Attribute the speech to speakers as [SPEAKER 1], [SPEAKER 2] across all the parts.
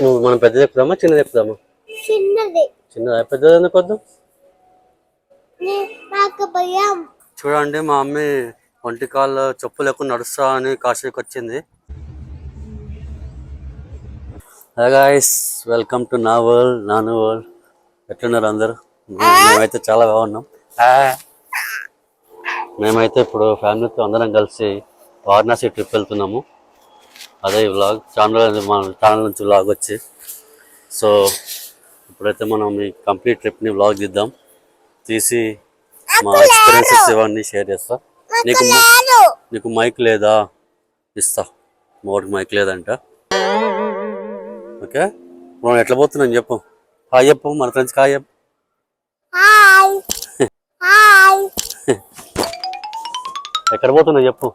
[SPEAKER 1] నువ్వు మనం పెద్దది ఎక్కుదామా చిన్నది ఎక్కుదామా?
[SPEAKER 2] చిన్నది.
[SPEAKER 1] చిన్నదా? పెద్దది ఎందుకు వద్దు?
[SPEAKER 2] నాకు భయం.
[SPEAKER 1] చూడండి మా అమ్మి ఒంటి కాళ్ళు చెప్పులు లేకుండా నడుస్తా అని కాశీకి వచ్చింది. హాయ్ గైస్, వెల్కమ్ టు నా వరల్డ్, నాను వరల్డ్. ఎట్లున్నారు అందరు? మేమైతే చాలా బాగున్నాం. మేమైతే ఇప్పుడు ఫ్యామిలీతో అందరం కలిసి వారణాసి ట్రిప్ వెళ్తున్నాము. అదే ఈ వ్లాగ్ మన ఛానల్ నుంచి వ్లాగ్ వచ్చి. సో ఇప్పుడైతే మనం ఈ కంప్లీట్ ట్రిప్ని వ్లాగ్ తీద్దాం. తీసి మా ఎక్స్పీరియన్సెస్ ఇవన్నీ షేర్ చేస్తా. నీకు మైక్ లేదా? ఇస్తా. మోడికి మైక్ లేదంట. ఓకే, మనం ఎట్లా పోతున్నాం చెప్పు. హాయ్ చెప్పు మన ఫ్రెండ్స్కి. హాయ్ చెప్పు. ఎక్కడ పోతున్నా చెప్పు.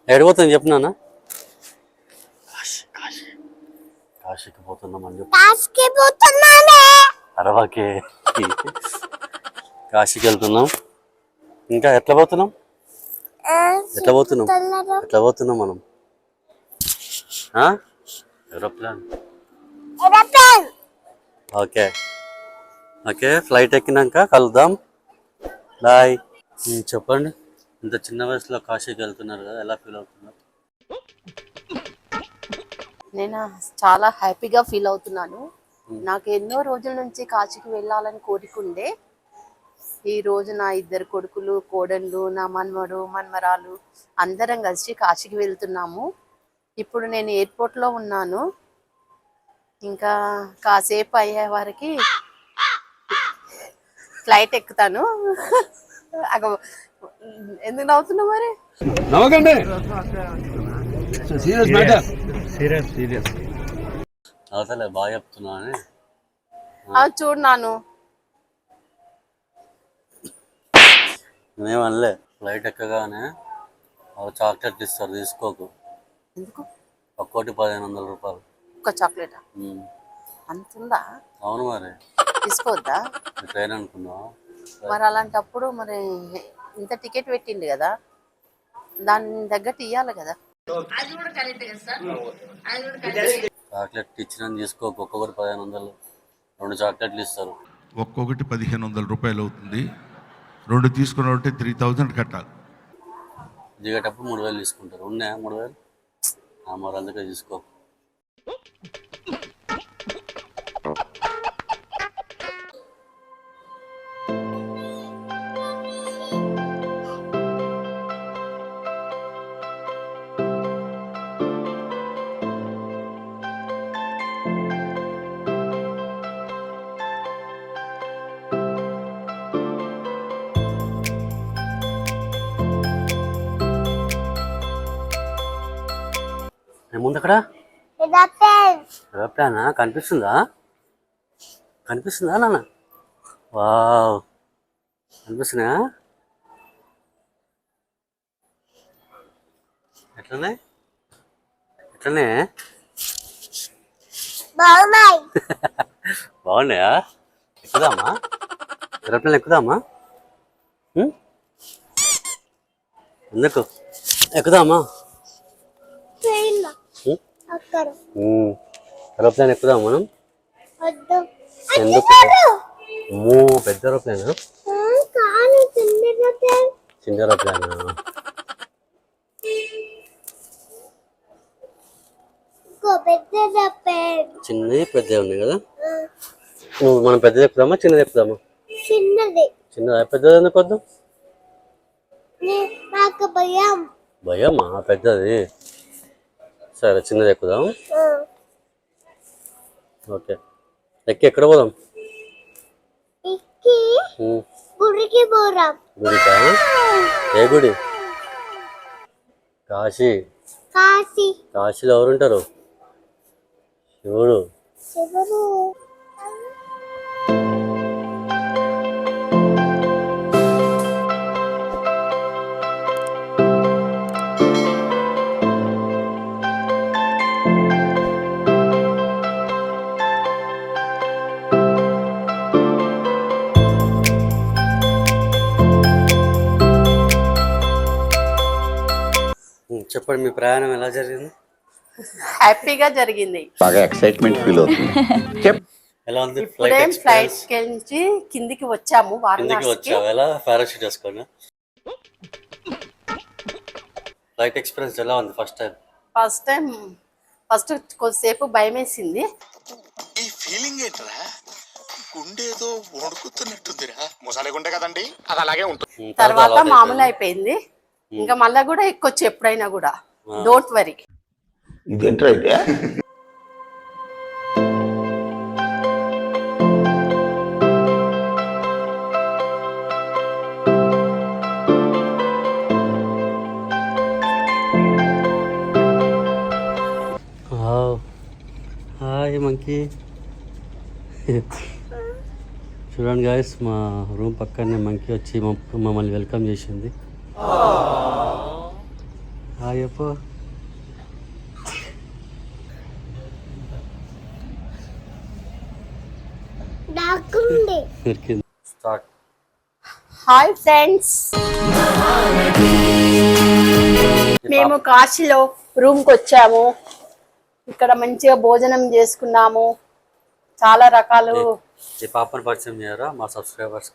[SPEAKER 1] ఎక్కడ పోతున్నా చెప్పు నాన్న. కాశీకి పోతున్నాం అని చెప్పు. అరవాకే. కాశీకి వెళ్తున్నాం. ఇంకా ఎట్లా పోతున్నాం మనం? ఏరోప్లేన్. ఓకే ఓకే, ఫ్లైట్ ఎక్కినాక కలుద్దాం. బాయ్. చెప్పండి, ఇంత చిన్న వయసులో కాశీకి వెళ్తున్నారు కదా, ఎలా ఫీల్ అవుతున్నారు?
[SPEAKER 3] నేను చాలా హ్యాపీగా ఫీల్ అవుతున్నాను. నాకు ఎన్నో రోజుల నుంచి కాశీకి వెళ్ళాలని కోరికుండే. ఈ రోజు నా ఇద్దరు కొడుకులు, కోడళ్ళు, నా మన్మడు, మన్మరాలు అందరం కలిసి కాశీకి వెళ్తున్నాము. ఇప్పుడు నేను ఎయిర్పోర్ట్లో ఉన్నాను. ఇంకా కాసేపు అయ్యే వారికి ఫ్లైట్ ఎక్కుతాను. ఎందుకు నవ్వుతున్నావు మరి?
[SPEAKER 1] అసలే బాగా చెప్తున్నా.
[SPEAKER 3] చూడు నాను,
[SPEAKER 1] మేమనలే. ఫ్లైట్ ఎక్కగానే చాక్లెట్ ఇస్తారు, తీసుకోకు.
[SPEAKER 3] ఎందుకు?
[SPEAKER 1] ఒక్కోటి 1500 రూపాయలు.
[SPEAKER 3] ఒక్క చాక్లెటా? అంతుందా?
[SPEAKER 1] అవును మరి.
[SPEAKER 3] తీసుకోవద్దా?
[SPEAKER 1] ట్రైన్ అనుకున్నావా?
[SPEAKER 3] మరి అలాంటప్పుడు మరి ఇంత టికెట్ పెట్టిండు కదా, దాని తగ్గట్టు ఇవ్వాలి కదా.
[SPEAKER 1] చాక్లెట్ ఇచ్చిన తీసుకోకు. ఒక్కొక్కటి 1500. 2 చాక్లెట్లు ఇస్తారు.
[SPEAKER 4] ఒక్కొక్కటి 1500 రూపాయలు అవుతుంది. 2 తీసుకున్నట్టే 3000 కట్టాలి.
[SPEAKER 1] దిగేటప్పుడు 3000 తీసుకుంటారు. ఉన్నాయా 3000? మరి అందుకే తీసుకో. ఏముంది అక్కడ? ఏరోప్లేనా? కనిపిస్తుందా నాన్న? వావ్, కనిపిస్తున్నా? ఎట్లనే బాగున్నాయా? ఎక్కుదామా? ఏరోప్లేన్ ఎక్కుదామా? ఎందుకు ఎక్కుదామా? ఏరోప్లేన్ ఎక్కుదాం మనం. ఎందుకు? పెద్ద ఏరోప్లేనా? చిన్న ఏరోప్లేనా? చిన్నది పెద్దవి ఉన్నాయి కదా. నువ్వు మనం పెద్దది ఎక్కుదామా చిన్నది ఎక్కుదామా? చిన్నదా? పెద్దది ఎందుకు వద్దు?
[SPEAKER 2] నాకు భయం.
[SPEAKER 1] భయమా? పెద్దది. సరే, చిన్నది ఎక్కుదాం. ఓకే, ఎక్కి ఎక్కడ పోదాం? గుడికా? ఏ గుడి? కాశీలో ఎవరుంటారు? శివుడు. చెప్పండి, మీ ప్రయాణం ఎలా జరిగింది?
[SPEAKER 3] హ్యాపీగా జరిగింది.
[SPEAKER 5] బాగా ఎక్సైట్మెంట్ ఫీల్ అవుతుంది.
[SPEAKER 1] ఎలా ఉంది
[SPEAKER 3] ఇప్పుడే
[SPEAKER 1] ఫ్లైట్
[SPEAKER 3] ఫ్లైట్
[SPEAKER 1] ఎక్స్పీరియన్స్?
[SPEAKER 3] నుంచి కిందికి వచ్చాము
[SPEAKER 1] కిందికి
[SPEAKER 3] వారణాసికి.
[SPEAKER 1] వచ్చావు ఎలా పారాషూట్ వేసుకొని? ఫ్లైట్ ఎక్స్పీరియన్స్ ఎలా ఉంది ఫస్ట్ టైం?
[SPEAKER 3] ఫస్ట్ కొద్దిసేపు భయం వేసింది.
[SPEAKER 6] ఈ ఫీలింగ్ ఏంట్రా? గుండేదో వణుకుతున్నట్టుందిరా. ముసలి గుండె కదండి, అది అలాగే ఉంటుంది.
[SPEAKER 3] తర్వాత మామూలు అయిపోయింది. ఇంకా మళ్ళా కూడా ఎక్కొచ్చు ఎప్పుడైనా కూడా. Don't worry.
[SPEAKER 5] ఇదేంట్రా అయితే?
[SPEAKER 1] Hi monkey. చూడండి గాయస్, మా రూమ్ పక్కనే మంకీ వచ్చి మమ్మల్ని వెల్కమ్ చేసింది. హాయ్ అప్పో.
[SPEAKER 2] నాకుంది.
[SPEAKER 1] స్టార్ట్.
[SPEAKER 3] హాయ్ ఫ్రెండ్స్, మేము కాశీలో రూమ్కి వచ్చాము. ఇక్కడ మంచిగా భోజనం చేసుకున్నాము. చాలా రకాలు.
[SPEAKER 1] ఈ పాపను పరిచయం చేయరా మా సబ్స్క్రైబర్స్?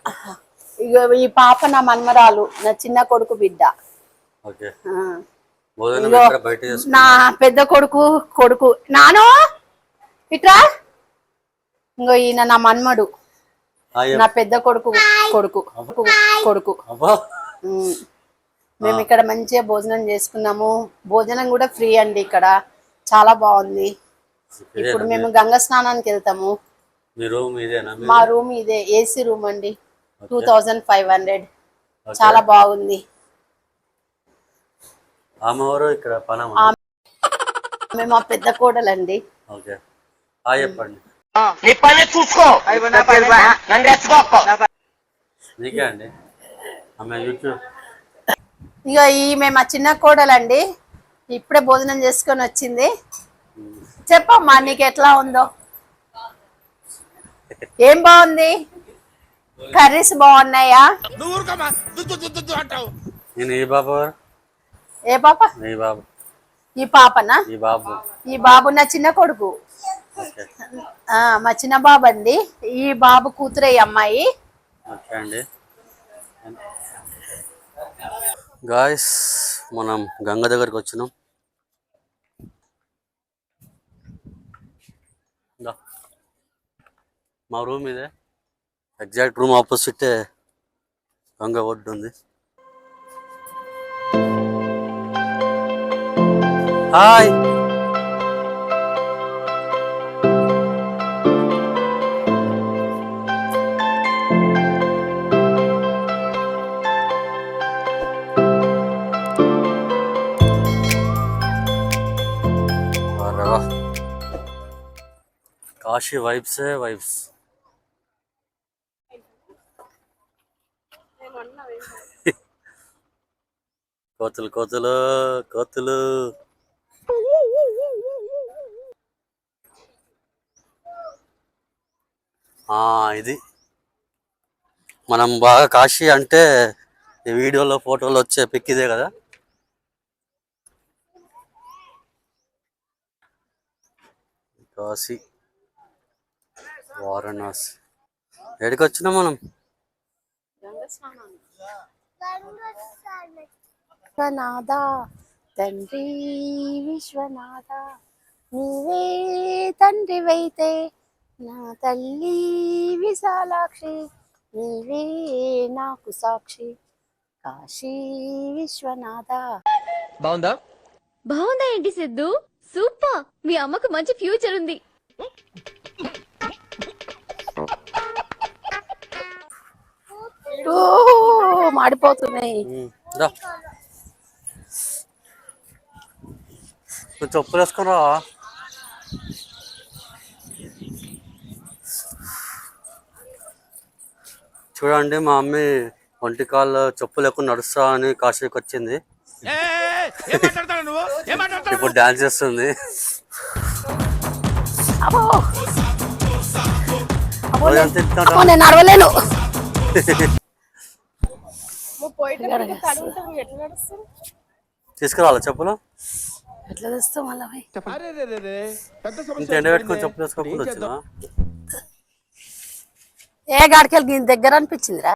[SPEAKER 3] ఇగో ఈ పాప నా మన్మరాలు, నా చిన్న కొడుకు బిడ్డ.
[SPEAKER 1] ఓకే.
[SPEAKER 3] ఆ.
[SPEAKER 1] భోజనం
[SPEAKER 3] ఇగో
[SPEAKER 1] ఇక్కడ బయట చేసుకున్నాం.
[SPEAKER 3] నా పెద్ద కొడుకు నానో ఇట్రా. ఇంకో ఈయన నా మన్మడు,
[SPEAKER 1] హాయ్
[SPEAKER 3] నా పెద్ద కొడుకు.
[SPEAKER 1] అబ్బా.
[SPEAKER 3] ఉమ్. మేము ఇక్కడ మంచిగా భోజనం చేసుకున్నాము. భోజనం కూడా ఫ్రీ అండి ఇక్కడ. చాలా బాగుంది. ఇప్పుడు మేము గంగా స్నానానికి వెళ్తాము.
[SPEAKER 1] మీ రూమ్ ఇదేనా?
[SPEAKER 3] మా రూమ్ ఇదే, ఏసీ రూమ్ అండి. 2500. చాలా బాగుంది.
[SPEAKER 1] ఆమె ఎవరు ఇక్కడ పనమ్మ?
[SPEAKER 3] ఆమె మా పెద్ద కోడలండి.
[SPEAKER 1] ఓకే. హాయ్ చెప్పండి. నీకే అండి ఆమె యూట్యూబ్.
[SPEAKER 3] ఇక ఈమె మా చిన్న కోడలండి. ఇప్పుడే భోజనం చేసుకొని వచ్చింది. చెప్పమ్మా నీకు ఎట్లా ఉందో? ఏం బాగుంది? కర్రీస్ బాగున్నాయా?
[SPEAKER 1] నేను ఈ బాబు.
[SPEAKER 3] ఏ పాప?
[SPEAKER 1] ఈ బాబు.
[SPEAKER 3] ఈ పాపనా? ఈ బాబు నా చిన్న కొడుకు.
[SPEAKER 1] ఓకే.
[SPEAKER 3] మా చిన్న బాబు అండి. ఈ బాబు కూతురే ఈ అమ్మాయి.
[SPEAKER 1] ఓకే అండి. గాయస్, మనం గంగ దగ్గరికి వచ్చినాం. మా రూమ్ ఇదే. ఎగ్జాక్ట్ రూమ్ ఆపోజిట్ గంగ ఒడ్డు ఉంది. హాయ్. కాశీ వైబ్సే వైబ్స్. కోతులు. ఇది మనం బాగా కాశీ అంటే ఈ వీడియోలో ఫోటోలో వచ్చే పిక్ ఇదే కదా. కాశీ వారణాసి. ఎక్కడికి వచ్చినాం మనం?
[SPEAKER 3] విశ్వనాథ తండ్రి విశ్వనాథ, నీవే తండ్రివైతే నా తల్లి విశాలాక్షి, నీవే నాకు సాక్షి, కాశీ విశ్వనాథ.
[SPEAKER 7] బాగుందా ఏంటి సిద్ధు? సూపర్. మీ అమ్మకు మంచి ఫ్యూచర్ ఉంది.
[SPEAKER 3] మాడిపోతున్నాయి.
[SPEAKER 1] చెప్పులు వేసుకురా. చూడండి, మా అమ్మి ఒంటి కాళ్ళు చెప్పులు ఎక్కువ నడుస్తా అని కాశీకి వచ్చింది. ఇప్పుడు డాన్స్ చేస్తుంది.
[SPEAKER 3] నేను నడవలేను.
[SPEAKER 1] తీసుకురావాలా చెప్పులు?
[SPEAKER 3] ఎట్లా తెస్తాం మళ్ళీ పోయి?
[SPEAKER 1] ఇంత ఎండ పెట్టుకొని చెప్పు వేసుకోకుండా వచ్చినా
[SPEAKER 3] ఏ గాడికెళ్ళి దీని దగ్గర అనిపించిందిరా.